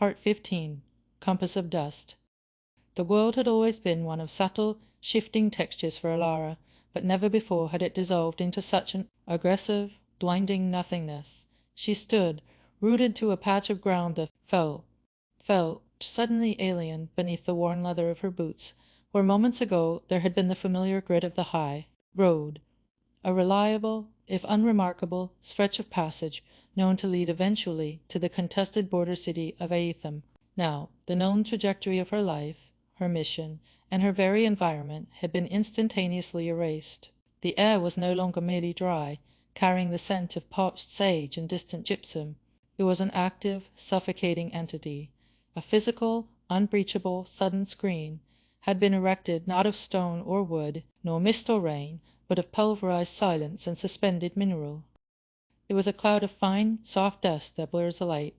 Part 15. Compass of Dust. The world had always been one of subtle, shifting textures for Alara, but never before had it dissolved into such an aggressive, blinding nothingness. She stood, rooted to a patch of ground that felt suddenly alien beneath the worn leather of her boots, where moments ago there had been the familiar grit of the high road, a reliable, if unremarkable, stretch of passage known to lead eventually to the contested border city of Aetham. Now, the known trajectory of her life, her mission, and her very environment had been instantaneously erased. The air was no longer merely dry, carrying the scent of parched sage and distant gypsum. It was an active, suffocating entity. A physical, unbreachable, sudden screen had been erected not of stone or wood, nor mist or rain, but of pulverized silence and suspended mineral. It was a cloud of fine, soft dust that blurs the light.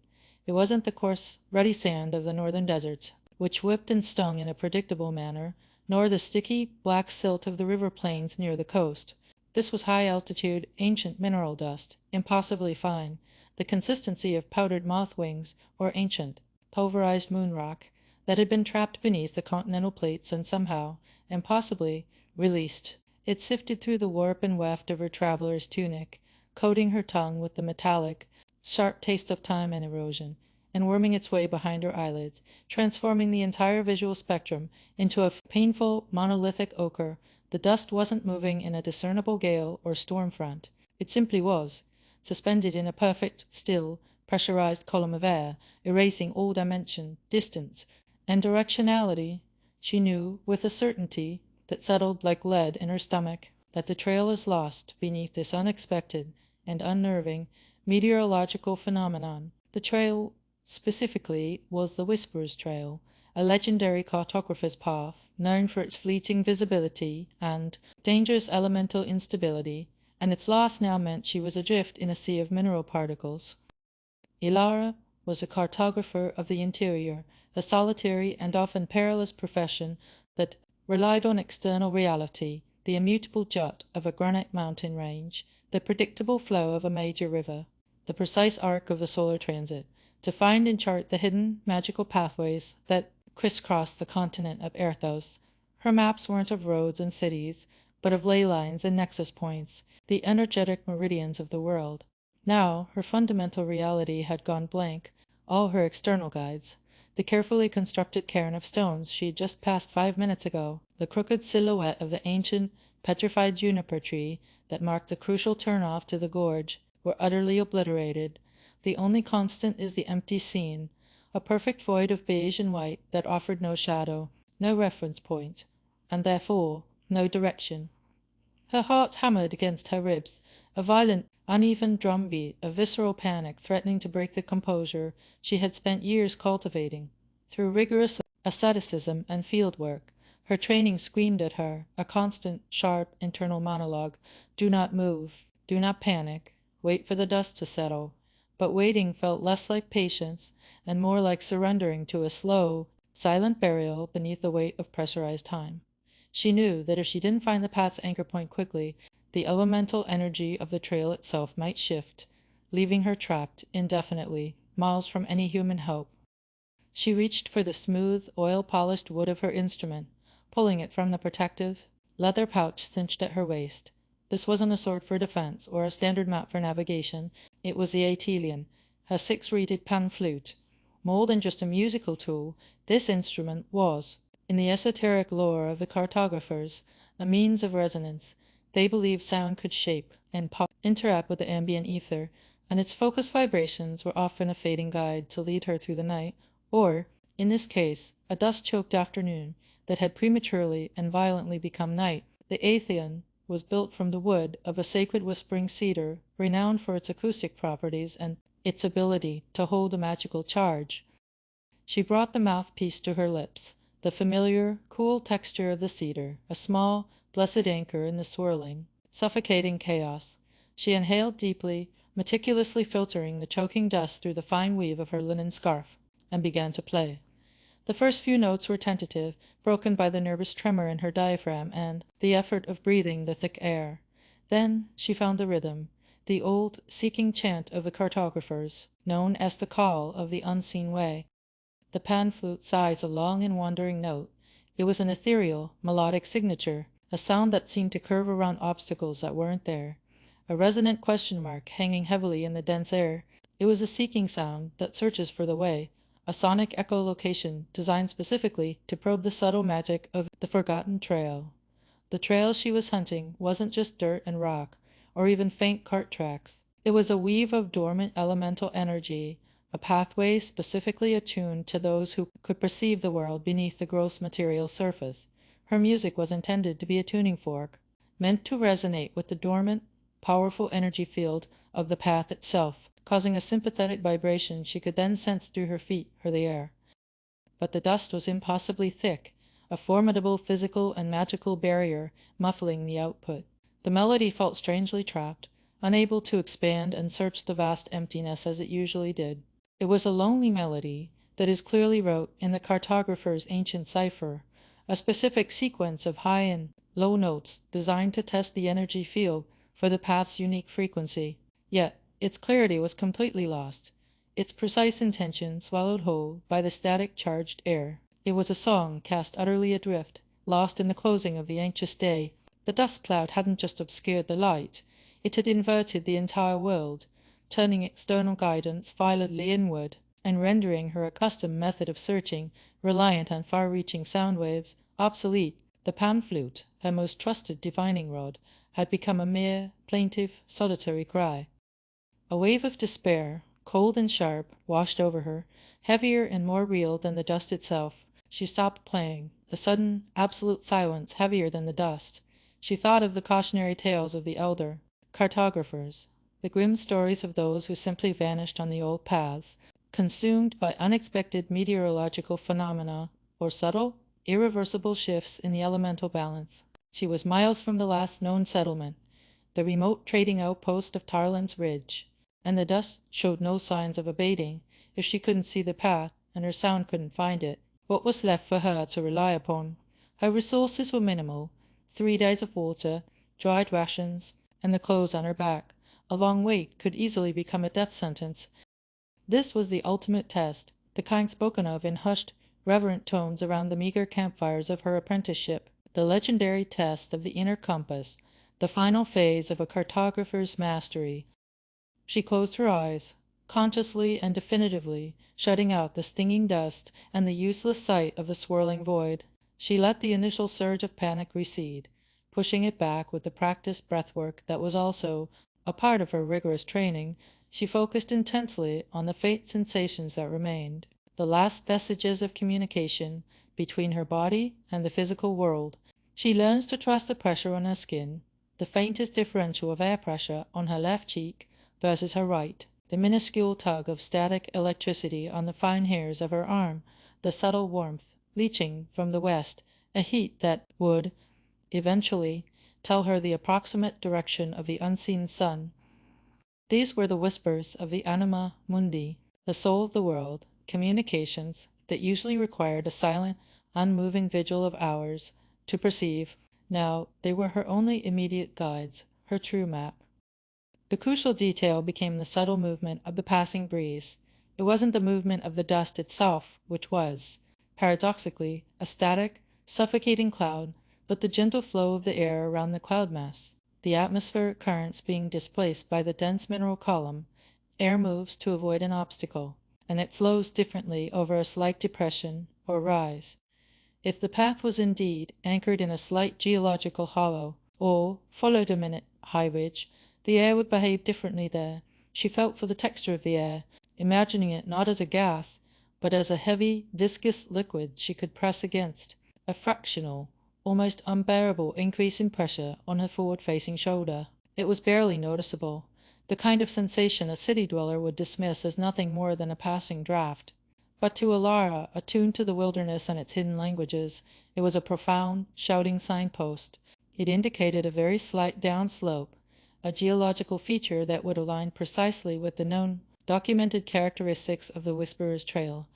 It wasn't the coarse, ruddy sand of the northern deserts, which whipped and stung in a predictable manner, nor the sticky, black silt of the river plains near the coast. This was high-altitude, ancient mineral dust, impossibly fine, the consistency of powdered moth wings or ancient, pulverized moon rock, that had been trapped beneath the continental plates and somehow, and possibly, released. It sifted through the warp and weft of her traveler's tunic, coating her tongue with the metallic, sharp taste of time and erosion, and worming its way behind her eyelids, transforming the entire visual spectrum into a painful, monolithic ochre. The dust wasn't moving in a discernible gale or storm front. It simply was, suspended in a perfect, still, pressurized column of air, erasing all dimension, distance, and directionality. She knew, with a certainty that settled like lead in her stomach, that the trail is lost beneath this unexpected and unnerving meteorological phenomenon. The trail, specifically, was the Whisperer's Trail, a legendary cartographer's path, known for its fleeting visibility and dangerous elemental instability, and its loss now meant she was adrift in a sea of mineral particles. Ilara was a cartographer of the interior, a solitary and often perilous profession that relied on external reality, the immutable jut of a granite mountain range, the predictable flow of a major river, the precise arc of the solar transit, to find and chart the hidden, magical pathways that crisscrossed the continent of Erthos. Her maps weren't of roads and cities, but of ley lines and nexus points, the energetic meridians of the world. Now her fundamental reality had gone blank, all her external guides. The carefully constructed cairn of stones she had just passed 5 minutes ago, the crooked silhouette of the ancient, petrified juniper tree that marked the crucial turn-off to the gorge, were utterly obliterated. The only constant is the empty scene, a perfect void of beige and white that offered no shadow, no reference point, and therefore no direction. Her heart hammered against her ribs, a violent, uneven drumbeat of visceral panic threatening to break the composure she had spent years cultivating. Through rigorous asceticism and field work, her training screamed at her, a constant, sharp, internal monologue. Do not move. Do not panic. Wait for the dust to settle. But waiting felt less like patience and more like surrendering to a slow, silent burial beneath the weight of pressurized time. She knew that if she didn't find the path's anchor point quickly, the elemental energy of the trail itself might shift, leaving her trapped indefinitely, miles from any human help. She reached for the smooth, oil-polished wood of her instrument, pulling it from the protective, leather pouch cinched at her waist. This wasn't a sword for defense, or a standard map for navigation. It was the Atelian, her 6-reeded pan flute. More than just a musical tool, this instrument was, in the esoteric lore of the cartographers, a means of resonance. They believed sound could shape and interact with the ambient ether, and its focused vibrations were often a fading guide to lead her through the night, or, in this case, a dust-choked afternoon that had prematurely and violently become night. The Aetheian was built from the wood of a sacred whispering cedar, renowned for its acoustic properties and its ability to hold a magical charge. She brought the mouthpiece to her lips, the familiar, cool texture of the cedar, a small, blessed anchor in the swirling, suffocating chaos. She inhaled deeply, meticulously filtering the choking dust through the fine weave of her linen scarf, and began to play. The first few notes were tentative, broken by the nervous tremor in her diaphragm and the effort of breathing the thick air. Then she found the rhythm, the old, seeking chant of the cartographers, known as the Call of the Unseen Way. The pan flute sighs a long and wandering note. It was an ethereal, melodic signature, a sound that seemed to curve around obstacles that weren't there, a resonant question mark hanging heavily in the dense air. It was a seeking sound that searches for the way, a sonic echolocation designed specifically to probe the subtle magic of the forgotten trail. The trail she was hunting wasn't just dirt and rock, or even faint cart tracks. It was a weave of dormant elemental energy, a pathway specifically attuned to those who could perceive the world beneath the gross material surface. Her music was intended to be a tuning fork, meant to resonate with the dormant, powerful energy field of the path itself, causing a sympathetic vibration she could then sense through her feet or the air. But the dust was impossibly thick, a formidable physical and magical barrier muffling the output. The melody felt strangely trapped, unable to expand and search the vast emptiness as it usually did. It was a lonely melody that is clearly wrote in the cartographer's ancient cipher, a specific sequence of high and low notes designed to test the energy field for the path's unique frequency. Yet its clarity was completely lost, its precise intention swallowed whole by the static charged air. It was a song cast utterly adrift, lost in the closing of the anxious day. The dust cloud hadn't just obscured the light, it had inverted the entire world, turning external guidance violently inward, and rendering her accustomed method of searching, reliant on far-reaching sound waves, obsolete. The pan flute, her most trusted divining rod, had become a mere plaintive, solitary cry. A wave of despair, cold and sharp, washed over her, heavier and more real than the dust itself. She stopped playing, the sudden, absolute silence heavier than the dust. She thought of the cautionary tales of the elder cartographers, the grim stories of those who simply vanished on the old paths, consumed by unexpected meteorological phenomena or subtle, irreversible shifts in the elemental balance. She was miles from the last known settlement, the remote trading outpost of Tarlin's Ridge, and the dust showed no signs of abating. If she couldn't see the path, and her sound couldn't find it, what was left for her to rely upon? Her resources were minimal: 3 days of water, dried rations, and the clothes on her back. A long wait could easily become a death sentence. This was the ultimate test, the kind spoken of in hushed, reverent tones around the meager campfires of her apprenticeship, the legendary test of the inner compass, the final phase of a cartographer's mastery. She closed her eyes, consciously and definitively, shutting out the stinging dust and the useless sight of the swirling void. She let the initial surge of panic recede, pushing it back with the practiced breathwork that was also a part of her rigorous training. She focused intensely on the faint sensations that remained, the last vestiges of communication between her body and the physical world. She learns to trust the pressure on her skin, the faintest differential of air pressure on her left cheek versus her right, the minuscule tug of static electricity on the fine hairs of her arm, the subtle warmth leaching from the west, a heat that would, eventually, tell her the approximate direction of the unseen sun. These were the whispers of the anima mundi, the soul of the world, communications that usually required a silent, unmoving vigil of hours to perceive. Now they were her only immediate guides, her true map. The crucial detail became the subtle movement of the passing breeze. It wasn't the movement of the dust itself which was, paradoxically, a static, suffocating cloud, but the gentle flow of the air around the cloud mass. The atmospheric currents being displaced by the dense mineral column, air moves to avoid an obstacle, and it flows differently over a slight depression or rise. If the path was indeed anchored in a slight geological hollow, or followed a minute high ridge, the air would behave differently there. She felt for the texture of the air, imagining it not as a gas, but as a heavy, viscous liquid she could press against, a fractional, almost unbearable increase in pressure on her forward-facing shoulder. It was barely noticeable, the kind of sensation a city dweller would dismiss as nothing more than a passing draught. But to Alara, attuned to the wilderness and its hidden languages, it was a profound, shouting signpost. It indicated a very slight downslope, a geological feature that would align precisely with the known, documented characteristics of the Whisperer's Trail.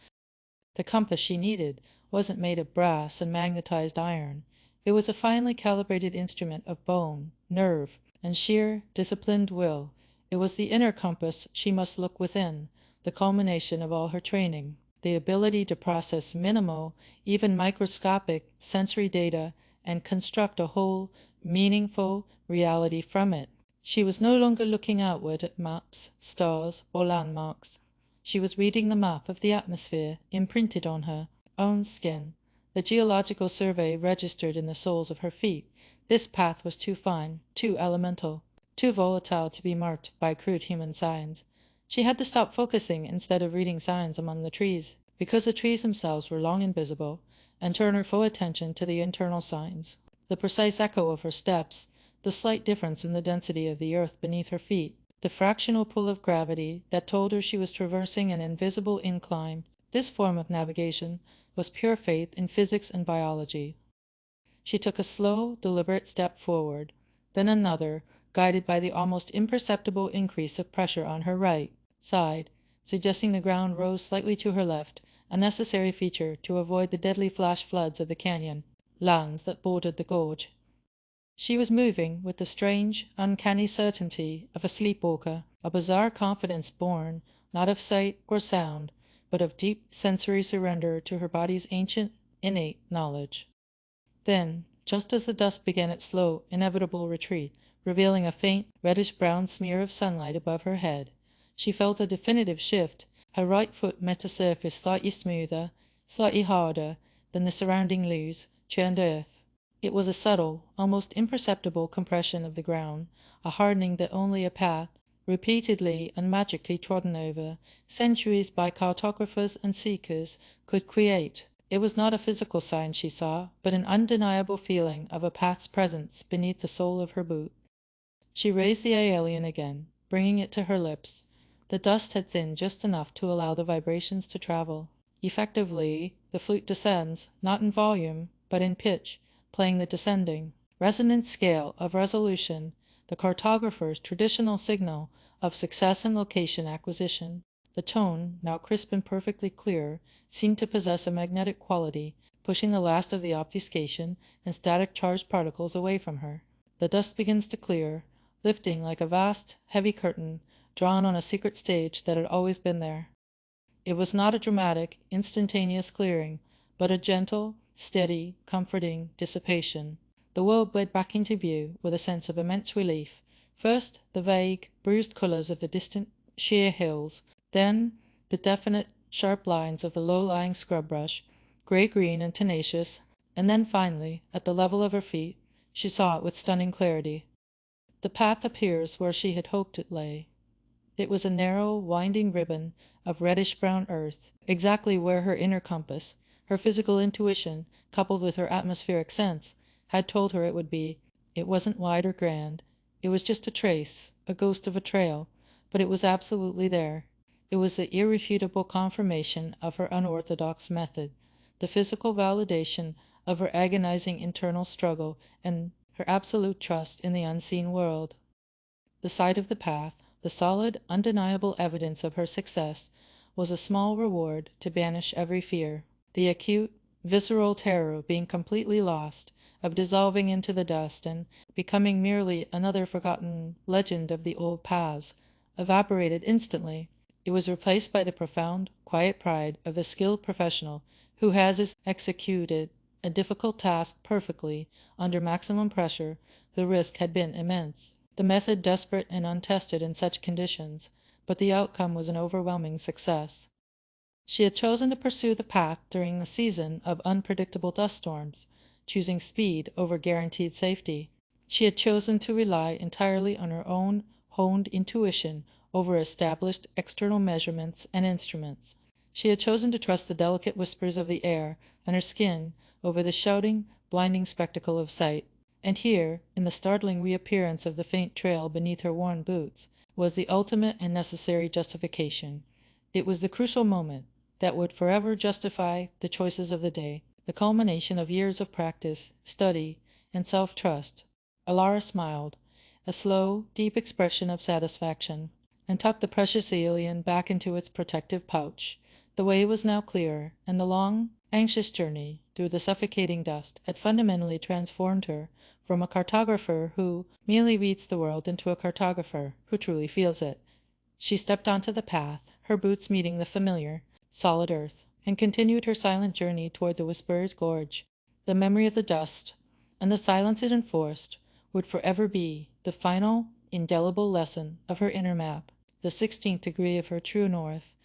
The compass she needed wasn't made of brass and magnetized iron. It was a finely calibrated instrument of bone, nerve, and sheer, disciplined will. It was the inner compass she must look within, the culmination of all her training. the ability to process minimal, even microscopic sensory data and construct a whole, meaningful reality from it. She was no longer looking outward at maps, stars, or landmarks. She was reading the map of the atmosphere imprinted on her own skin, the geological survey registered in the soles of her feet. This path was too fine, too elemental, too volatile to be marked by crude human signs. She had to stop focusing instead of reading signs among the trees, because the trees themselves were long invisible, and turn her full attention to the internal signs, the precise echo of her steps, the slight difference in the density of the earth beneath her feet, the fractional pull of gravity that told her she was traversing an invisible incline. This form of navigation was pure faith in physics and biology. She took a slow, deliberate step forward, then another, guided by the almost imperceptible increase of pressure on her right side, suggesting the ground rose slightly to her left, a necessary feature to avoid the deadly flash floods of the canyon lands that bordered the gorge. She was moving with the strange, uncanny certainty of a sleepwalker, a bizarre confidence born not of sight or sound, but of deep sensory surrender to her body's ancient, innate knowledge. Then, just as the dust began its slow, inevitable retreat, revealing a faint, reddish-brown smear of sunlight above her head, she felt a definitive shift. Her right foot met a surface slightly smoother, slightly harder than the surrounding loose, churned earth. It was a subtle, almost imperceptible compression of the ground, a hardening that only a path, repeatedly and magically trodden over centuries by cartographers and seekers, could create. It was not a physical sign she saw, but an undeniable feeling of a path's presence beneath the sole of her boot. She raised the alien again, bringing it to her lips. The dust had thinned just enough to allow the vibrations to travel. Effectively, the flute descends, not in volume, but in pitch, playing the descending, resonant scale of resolution, the cartographer's traditional signal of success in location acquisition. The tone, now crisp and perfectly clear, seemed to possess a magnetic quality, pushing the last of the obfuscation and static charged particles away from her. The dust begins to clear, lifting like a vast, heavy curtain drawn on a secret stage that had always been there. It was not a dramatic, instantaneous clearing, but a gentle, steady, comforting dissipation. The world bled back into view with a sense of immense relief. First, the vague, bruised colours of the distant, sheer hills, then the definite, sharp lines of the low-lying scrub brush, grey-green and tenacious, and then finally, at the level of her feet, she saw it with stunning clarity. The path appears where she had hoped it lay. It was a narrow, winding ribbon of reddish-brown earth, exactly where her inner compass, her physical intuition, coupled with her atmospheric sense, had told her it would be. It wasn't wide or grand. It was just a trace, a ghost of a trail, but it was absolutely there. It was the irrefutable confirmation of her unorthodox method, the physical validation of her agonizing internal struggle, and her absolute trust in the unseen world. The sight of the path, the solid, undeniable evidence of her success, was a small reward to banish every fear. The acute, visceral terror of being completely lost, of dissolving into the dust and becoming merely another forgotten legend of the old paths, evaporated instantly. It was replaced by the profound, quiet pride of the skilled professional who has executed a difficult task perfectly under maximum pressure. The risk had been immense, the method desperate and untested in such conditions, but the outcome was an overwhelming success. She had chosen to pursue the path during the season of unpredictable dust storms, choosing speed over guaranteed safety. She had chosen to rely entirely on her own honed intuition over established external measurements and instruments. She had chosen to trust the delicate whispers of the air and her skin over the shouting, blinding spectacle of sight. And here, in the startling reappearance of the faint trail beneath her worn boots, was the ultimate and necessary justification. It was the crucial moment that would forever justify the choices of the day, the culmination of years of practice, study, and self-trust. Alara smiled, a slow, deep expression of satisfaction, and tucked the precious alien back into its protective pouch. The way was now clear, and the long, anxious journey through the suffocating dust had fundamentally transformed her from a cartographer who merely reads the world into a cartographer who truly feels it. She stepped onto the path, her boots meeting the familiar, solid earth, and continued her silent journey toward the Whisperer's Gorge. The memory of the dust, and the silence it enforced, would forever be the final, indelible lesson of her inner map, the 16th degree of her true north,